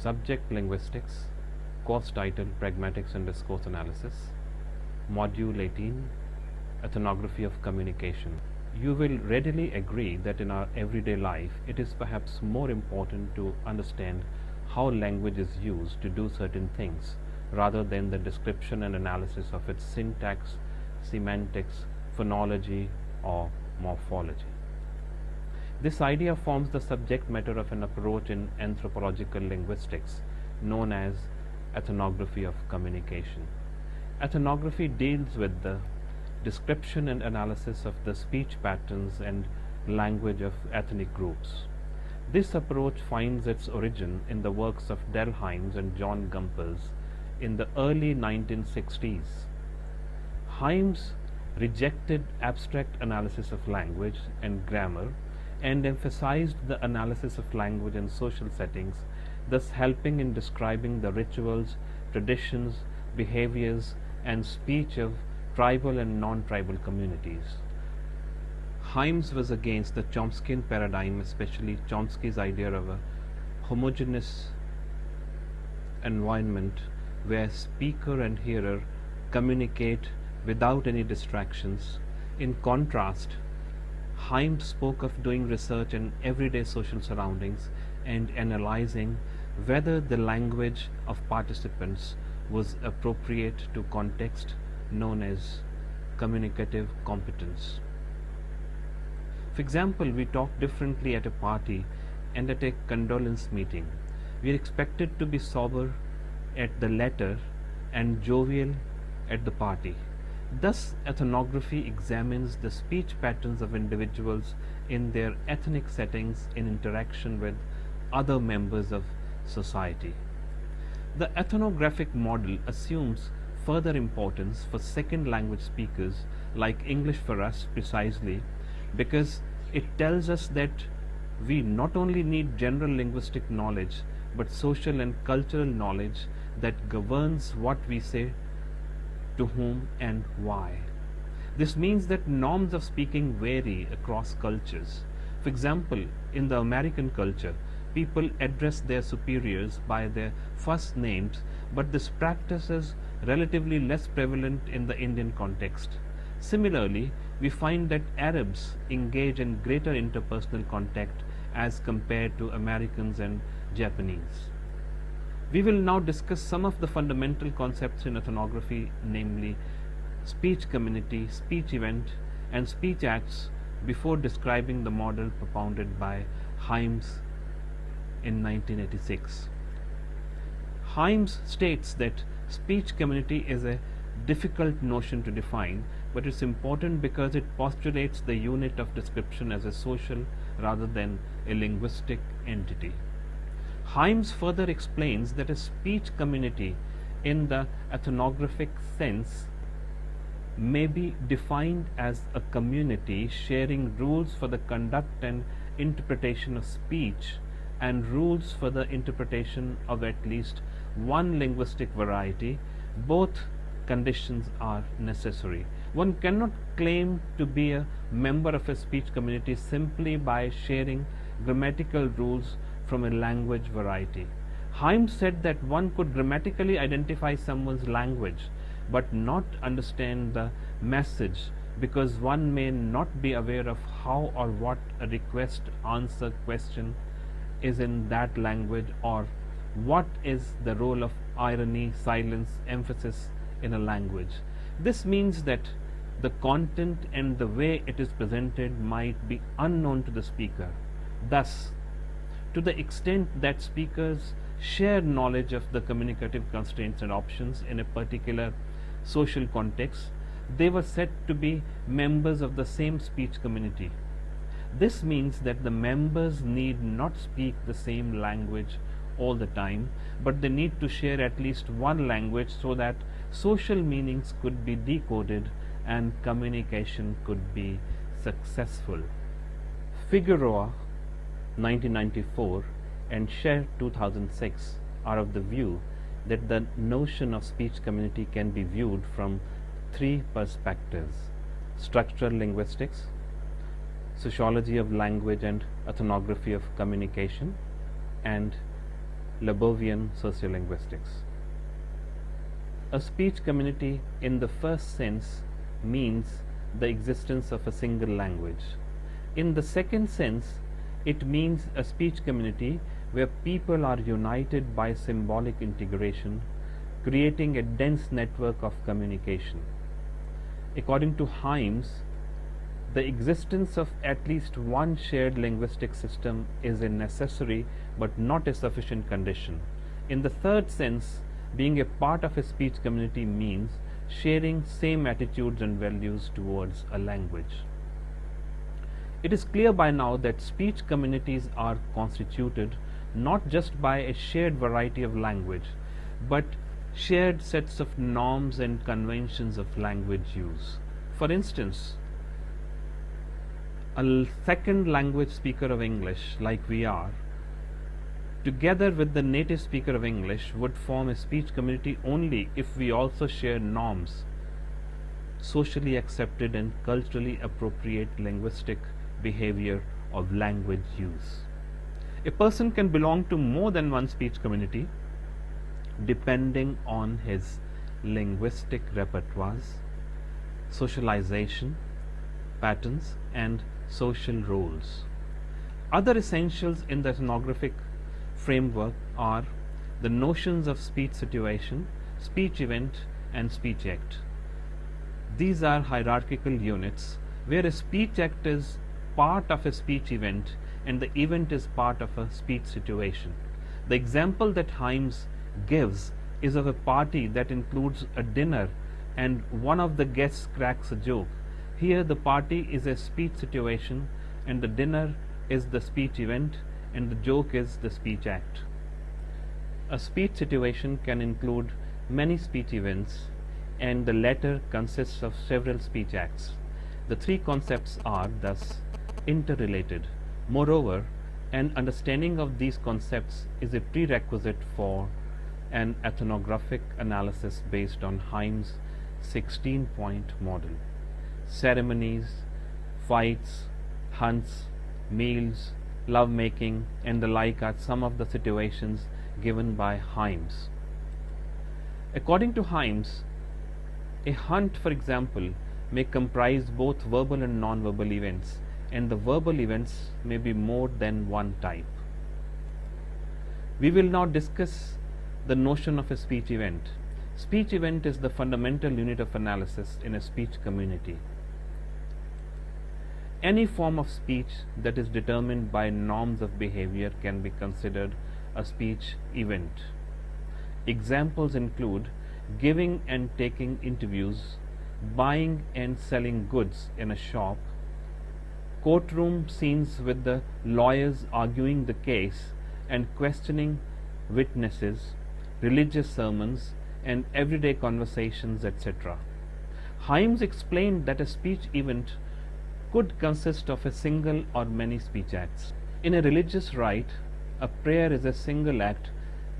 Subject Linguistics, course title Pragmatic and Discourse Analysis, Module 18, Ethnography of Communication. You will readily agree that in our everyday life, it is perhaps more important to understand how language is used to do certain things rather than the description and analysis of its syntax, semantics, phonology, or morphology. This idea forms the subject matter of an approach in anthropological linguistics known as ethnography of communication. Ethnography deals with the description and analysis of the speech patterns and language of ethnic groups. This approach finds its origin in the works of Del Hymes and John Gompers in the early 1960s. Hymes rejected abstract analysis of language and grammar and emphasized the analysis of language in social settings, thus helping in describing the rituals, traditions, behaviors, and speech of tribal and non-tribal communities. Hymes was against the Chomskyan paradigm, especially Chomsky's idea of a homogeneous environment where speaker and hearer communicate without any distractions. In contrast, Hymes spoke of doing research in everyday social surroundings and analyzing whether the language of participants was appropriate to context, known as communicative competence. For example, we talk differently at a party and at a condolence meeting. We are expected to be sober at the latter and jovial at the party. Thus, ethnography examines the speech patterns of individuals in their ethnic settings in interaction with other members of society. The ethnographic model assumes further importance for second language speakers like English for us, precisely because it tells us that we not only need general linguistic knowledge but social and cultural knowledge that governs what we say, to whom, and why. This means that norms of speaking vary across cultures. For example, in the American culture, people address their superiors by their first names, but this practice is relatively less prevalent in the Indian context. Similarly, we find that Arabs engage in greater interpersonal contact as compared to Americans and Japanese. We will now discuss some of the fundamental concepts in ethnography, namely speech community, speech event, and speech acts, before describing the model propounded by Hymes in 1986. Hymes states that speech community is a difficult notion to define, but it's important because it postulates the unit of description as a social rather than a linguistic entity. Hymes further explains that a speech community in the ethnographic sense may be defined as a community sharing rules for the conduct and interpretation of speech and rules for the interpretation of at least one linguistic variety. Both conditions are necessary. One cannot claim to be a member of a speech community simply by sharing grammatical rules from a language variety. Hymes said that one could grammatically identify someone's language but not understand the message because one may not be aware of how or what a request answer question is in that language, or what is the role of irony, silence, emphasis in a language. This means that the content and the way it is presented might be unknown to the speaker. Thus, to the extent that speakers share knowledge of the communicative constraints and options in a particular social context, they were said to be members of the same speech community. This means that the members need not speak the same language all the time, but they need to share at least one language so that social meanings could be decoded and communication could be successful. Figueroa 1994 and Scher 2006 are of the view that the notion of speech community can be viewed from three perspectives: structural linguistics, sociology of language and ethnography of communication, and Lebovian sociolinguistics. A speech community in the first sense means the existence of a single language. In the second sense, it means a speech community where people are united by symbolic integration, creating a dense network of communication. According to Himes, the existence of at least one shared linguistic system is a necessary but not a sufficient condition. In the third sense, being a part of a speech community means sharing same attitudes and values towards a language. It is clear by now that speech communities are constituted not just by a shared variety of language, but shared sets of norms and conventions of language use. For instance, a second language speaker of English, like we are, together with the native speaker of English, would form a speech community only if we also share norms, socially accepted and culturally appropriate linguistic behavior of language use. A person can belong to more than one speech community depending on his linguistic repertoires, socialization patterns, and social roles. Other essentials in the ethnographic framework are the notions of speech situation, speech event, and speech act. These are hierarchical units where a speech act is part of a speech event and the event is part of a speech situation. The example that Himes gives is of a party that includes a dinner and one of the guests cracks a joke. Here the party is a speech situation and the dinner is the speech event and the joke is the speech act. A speech situation can include many speech events and the latter consists of several speech acts. The three concepts are thus interrelated. Moreover, an understanding of these concepts is a prerequisite for an ethnographic analysis based on Himes' 16-point model. Ceremonies, fights, hunts, meals, lovemaking, and the like are some of the situations given by Himes. According to Himes, a hunt, for example, may comprise both verbal and non-verbal events, and the verbal events may be more than one type. We will now discuss the notion of a speech event. Speech event is the fundamental unit of analysis in a speech community. Any form of speech that is determined by norms of behavior can be considered a speech event. Examples include giving and taking interviews, buying and selling goods in a shop, courtroom scenes with the lawyers arguing the case and questioning witnesses, religious sermons, and everyday conversations, etc. Himes explained that a speech event could consist of a single or many speech acts. In a religious rite, a prayer is a single act,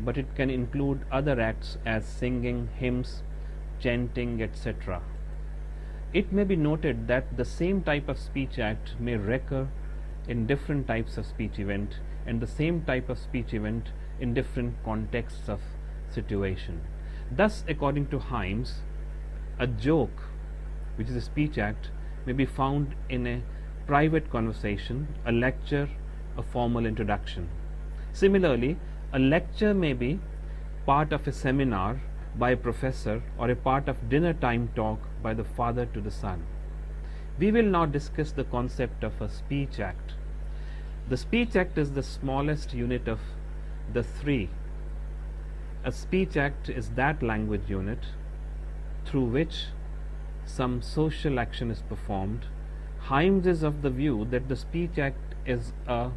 but it can include other acts as singing, hymns, chanting, etc. It may be noted that the same type of speech act may recur in different types of speech event and the same type of speech event in different contexts of situation. Thus, according to Himes, a joke, which is a speech act, may be found in a private conversation, a lecture, a formal introduction. Similarly, a lecture may be part of a seminar by a professor or a part of dinner time talk by the father to the son. We will now discuss the concept of a speech act. The speech act is the smallest unit of the three. A speech act is that language unit through which some social action is performed. Himes is of the view that the speech act is a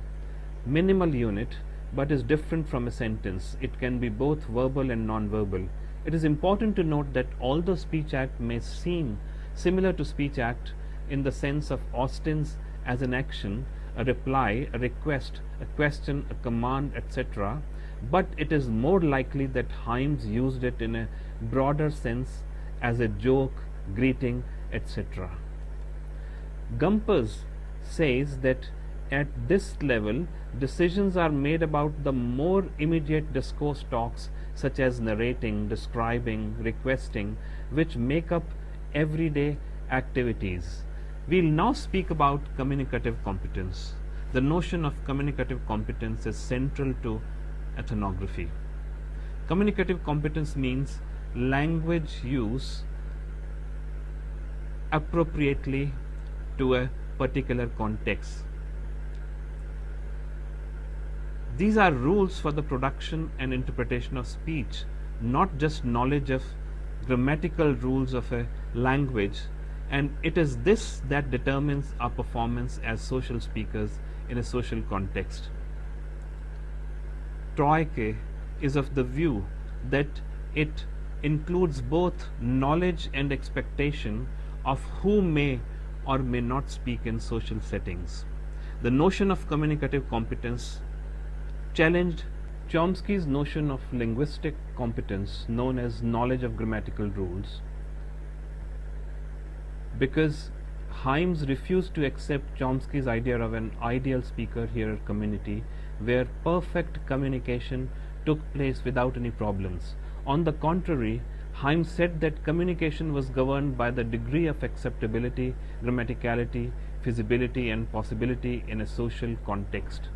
minimal unit but is different from a sentence. It can be both verbal and non-verbal. It is important to note that although speech act may seem similar to speech act in the sense of Austin's as an action, a reply, a request, a question, a command, etc., but it is more likely that Himes used it in a broader sense as a joke, greeting, etc. Gumpers says that At this level, decisions are made about the more immediate discourse talks such as narrating, describing, requesting, which make up everyday activities. We'll now speak about communicative competence. The notion of communicative competence is central to ethnography. Communicative competence means language use appropriately to a particular context. These are rules for the production and interpretation of speech, not just knowledge of grammatical rules of a language, and it is this that determines our performance as social speakers in a social context. Troike is of the view that it includes both knowledge and expectation of who may or may not speak in social settings. The notion of communicative competence challenged Chomsky's notion of linguistic competence, known as knowledge of grammatical rules, because Himes refused to accept Chomsky's idea of an ideal speaker-hearer community where perfect communication took place without any problems. On the contrary, Himes said that communication was governed by the degree of acceptability, grammaticality, feasibility, and possibility in a social context.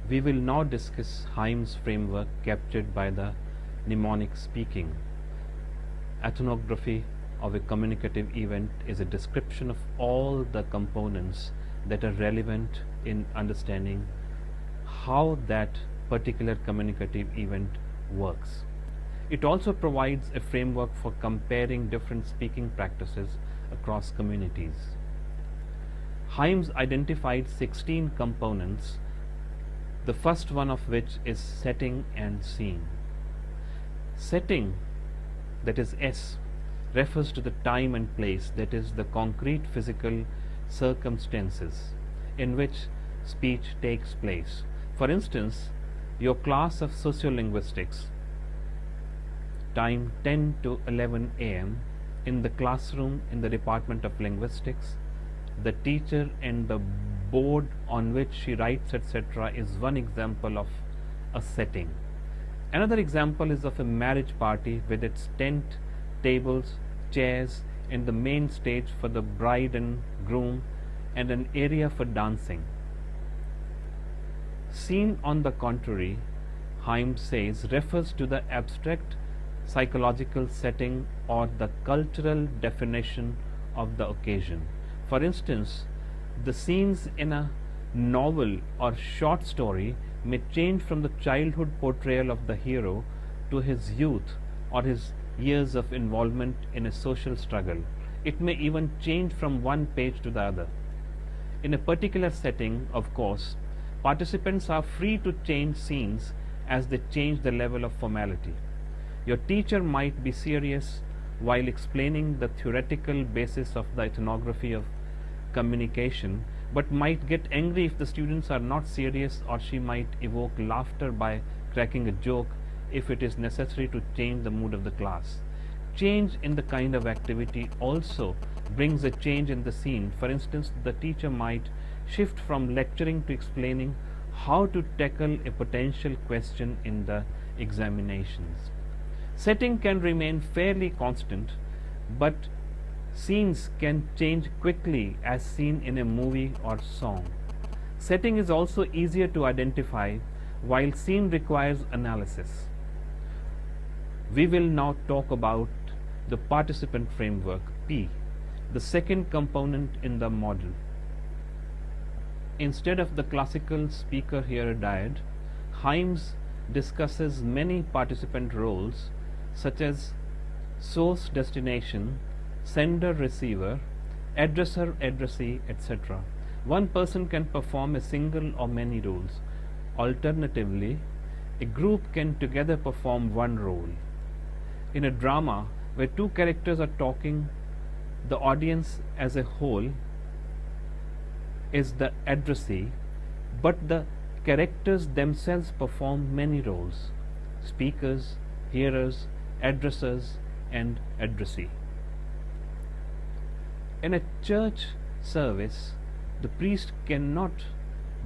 We will now discuss Himes' framework captured by the mnemonic speaking. Ethnography of a communicative event is a description of all the components that are relevant in understanding how that particular communicative event works. It also provides a framework for comparing different speaking practices across communities. Himes identified 16 components, the first one of which is setting and scene. Setting, that is S, refers to the time and place, that is the concrete physical circumstances in which speech takes place. For instance, your class of sociolinguistics, time 10 to 11 a.m. in the classroom in the Department of Linguistics, the teacher and the board on which she writes, etc., is one example of a setting. Another example is of a marriage party with its tent, tables, chairs, and the main stage for the bride and groom, and an area for dancing. Scene, on the contrary, Himes says, refers to the abstract psychological setting or the cultural definition of the occasion. For instance, the scenes in a novel or short story may change from the childhood portrayal of the hero to his youth or his years of involvement in a social struggle. It may even change from one page to the other. In a particular setting, of course, participants are free to change scenes as they change the level of formality. Your teacher might be serious while explaining the theoretical basis of the ethnography of communication, but might get angry if the students are not serious, or she might evoke laughter by cracking a joke if it is necessary to change the mood of the class. Change in the kind of activity also brings a change in the scene. For instance, the teacher might shift from lecturing to explaining how to tackle a potential question in the examinations. Setting can remain fairly constant, but scenes can change quickly as seen in a movie or song. Setting is also easier to identify, while scene requires analysis. We will now talk about the participant framework, P, the second component in the model. Instead of the classical speaker-hearer dyad, Himes discusses many participant roles such as source-destination, sender-receiver, addresser-addressee, etc. One person can perform a single or many roles. Alternatively, a group can together perform one role. In a drama where two characters are talking, the audience as a whole is the addressee, but the characters themselves perform many roles: speakers, hearers, addressers, and addressee. In a church service, The priest cannot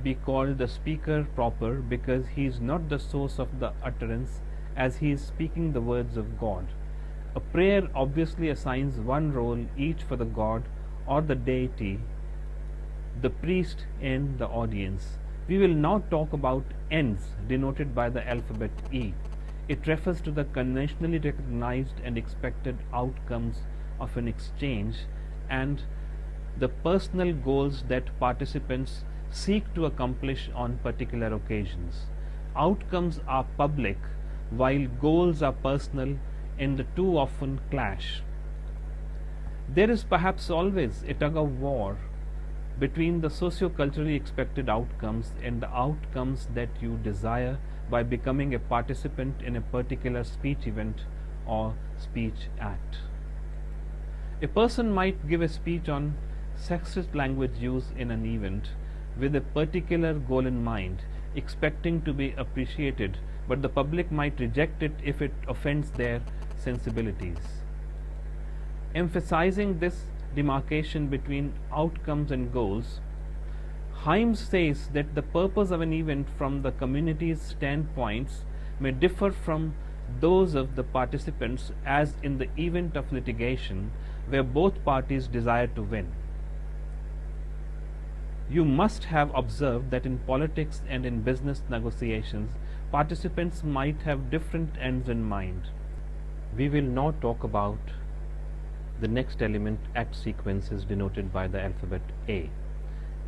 be called the speaker proper because he is not the source of the utterance as he is speaking the words of God. A prayer obviously assigns one role each for the God or the deity, the priest and the audience. We will now talk about ends denoted by the alphabet E. It refers to the conventionally recognized and expected outcomes of an exchange and the personal goals that participants seek to accomplish on particular occasions. Outcomes are public while goals are personal and the two often clash. There is perhaps always a tug of war between the socio-culturally expected outcomes and the outcomes that you desire by becoming a participant in a particular speech event or speech act. A person might give a speech on sexist language use in an event with a particular goal in mind, expecting to be appreciated, but the public might reject it if it offends their sensibilities. Emphasizing this demarcation between outcomes and goals, Himes says that the purpose of an event from the community's standpoints may differ from those of the participants, as in the event of litigation where both parties desire to win. You must have observed that in politics and in business negotiations, participants might have different ends in mind. We will now talk about the next element, act sequence, is denoted by the alphabet A.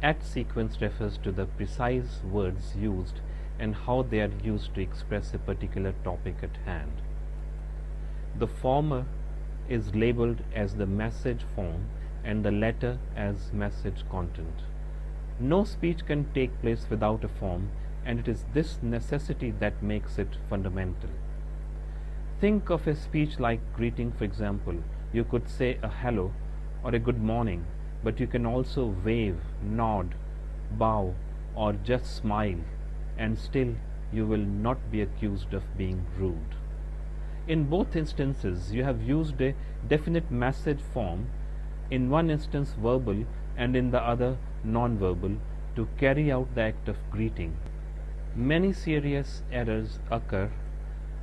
Act sequence refers to the precise words used and how they are used to express a particular topic at hand. The former is labeled as the message form and the latter as message content. No speech can take place without a form, and it is this necessity that makes it fundamental. Think of a speech like greeting, for example. You could say a hello or a good morning, but you can also wave, nod, bow, or just smile, and still you will not be accused of being rude. In both instances, you have used a definite message form, in one instance verbal and in the other non-verbal, to carry out the act of greeting. Many serious errors occur,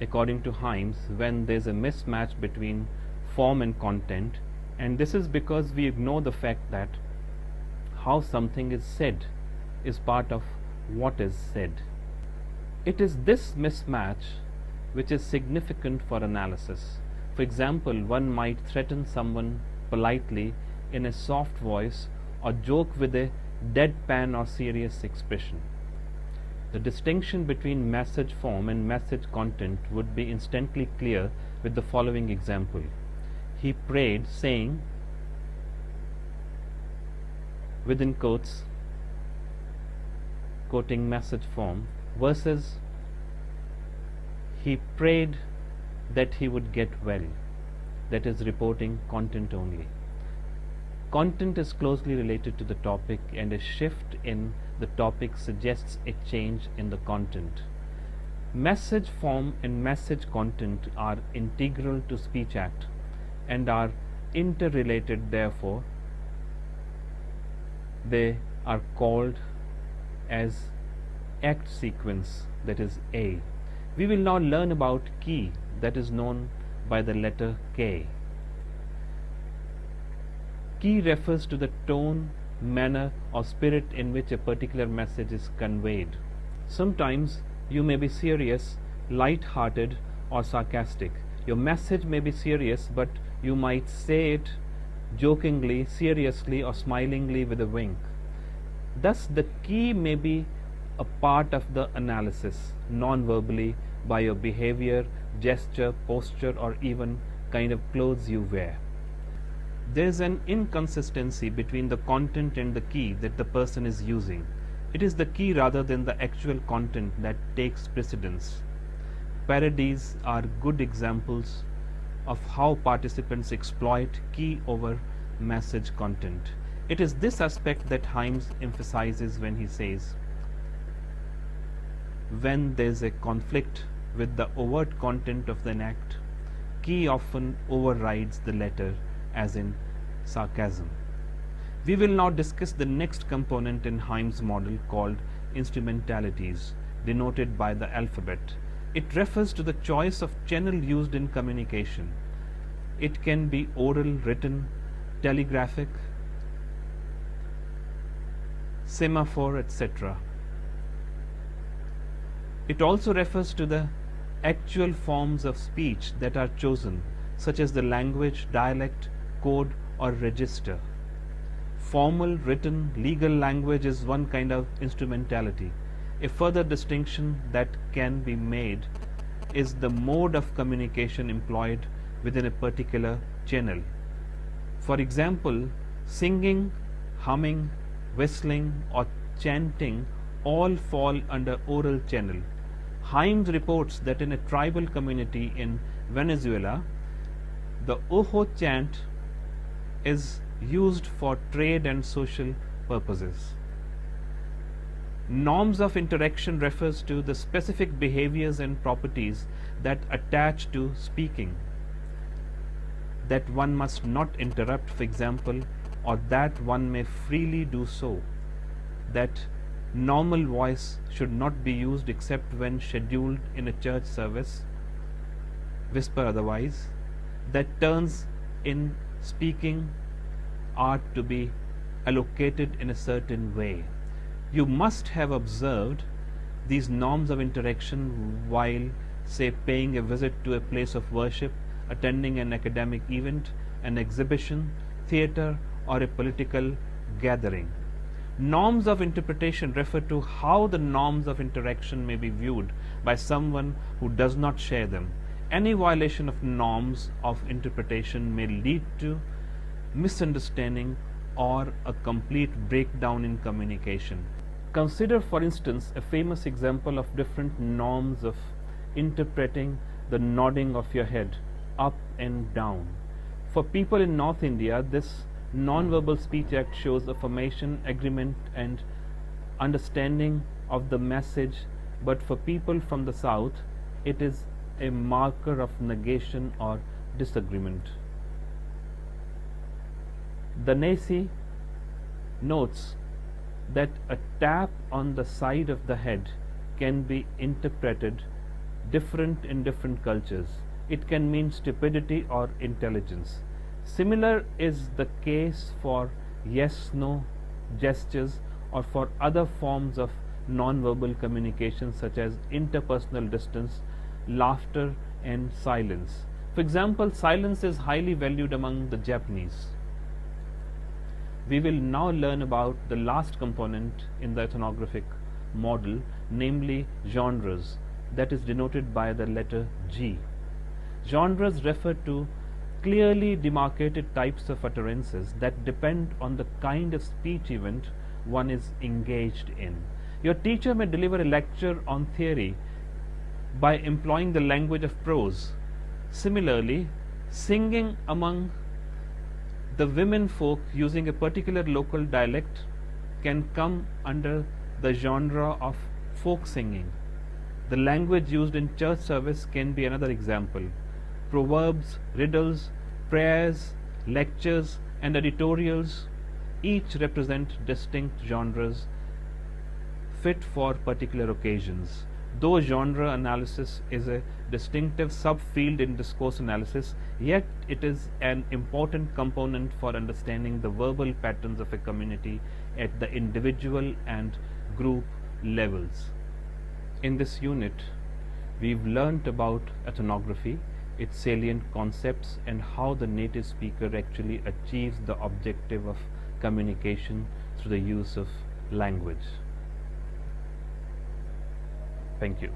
according to Himes, when there is a mismatch between form and content, and this is because we ignore the fact that how something is said is part of what is said. It is this mismatch which is significant for analysis. For example, one might threaten someone politely in a soft voice or joke with a deadpan or serious expression. The distinction between message form and message content would be instantly clear with the following example. He prayed, saying, within quotes, quoting message form, versus he prayed that he would get well, that is reporting content only. Content is closely related to the topic, and a shift in the topic suggests a change in the content. Message form and message content are integral to speech act and are interrelated, therefore they are called as act sequence, that is A. We will now learn about key, that is known by the letter K. Key refers to the tone, manner, or spirit in which a particular message is conveyed. Sometimes you may be serious, light-hearted, or sarcastic. Your message may be serious, but you might say it jokingly, seriously, or smilingly with a wink. Thus, the key may be a part of the analysis, non-verbally, by your behavior, gesture, posture, or even kind of clothes you wear. There is an inconsistency between the content and the key that the person is using. It is the key rather than the actual content that takes precedence. Parodies are good examples of how participants exploit key over message content. It is this aspect that Himes emphasizes when he says, when there is a conflict with the overt content of an act, key often overrides the letter, as in sarcasm. We will now discuss the next component in Hime's model called instrumentalities, denoted by the alphabet. It refers to the choice of channel used in communication. It can be oral, written, telegraphic, semaphore, etc. It also refers to the actual forms of speech that are chosen, such as the language, dialect, code, or register. Formal, written, legal language is one kind of instrumentality. A further distinction that can be made is the mode of communication employed within a particular channel. For example, singing, humming, whistling, or chanting all fall under oral channel. Himes reports that in a tribal community in Venezuela, the Ojo chant is used for trade and social purposes. Norms of interaction refers to the specific behaviors and properties that attach to speaking, that one must not interrupt, for example, or that one may freely do so, that normal voice should not be used except when scheduled in a church service, whisper otherwise, that turns in speaking are to be allocated in a certain way. You must have observed these norms of interaction while, say, paying a visit to a place of worship, attending an academic event, an exhibition, theater, or a political gathering. Norms of interpretation refer to how the norms of interaction may be viewed by someone who does not share them. Any violation of norms of interpretation may lead to misunderstanding or a complete breakdown in communication. Consider, for instance, a famous example of different norms of interpreting the nodding of your head up and down. For people in North India, this non-verbal speech act shows affirmation, agreement, and understanding of the message, but for people from the South, it is a marker of negation or disagreement. The Nasi notes that a tap on the side of the head can be interpreted different in different cultures. It can mean stupidity or intelligence. Similar is the case for yes-no gestures or for other forms of non-verbal communication such as interpersonal distance, laughter, and silence. For example, silence is highly valued among the Japanese. We will now learn about the last component in the ethnographic model, namely genres, that is denoted by the letter G. Genres refer to clearly demarcated types of utterances that depend on the kind of speech event one is engaged in. Your teacher may deliver a lecture on theory by employing the language of prose. Similarly, singing among the women folk using a particular local dialect can come under the genre of folk singing. The language used in church service can be another example. Proverbs, riddles, prayers, lectures, and editorials each represent distinct genres fit for particular occasions. Though genre analysis is a distinctive subfield in discourse analysis, yet it is an important component for understanding the verbal patterns of a community at the individual and group levels. In this unit, we've learnt about ethnography, its salient concepts, and how the native speaker actually achieves the objective of communication through the use of language. Thank you.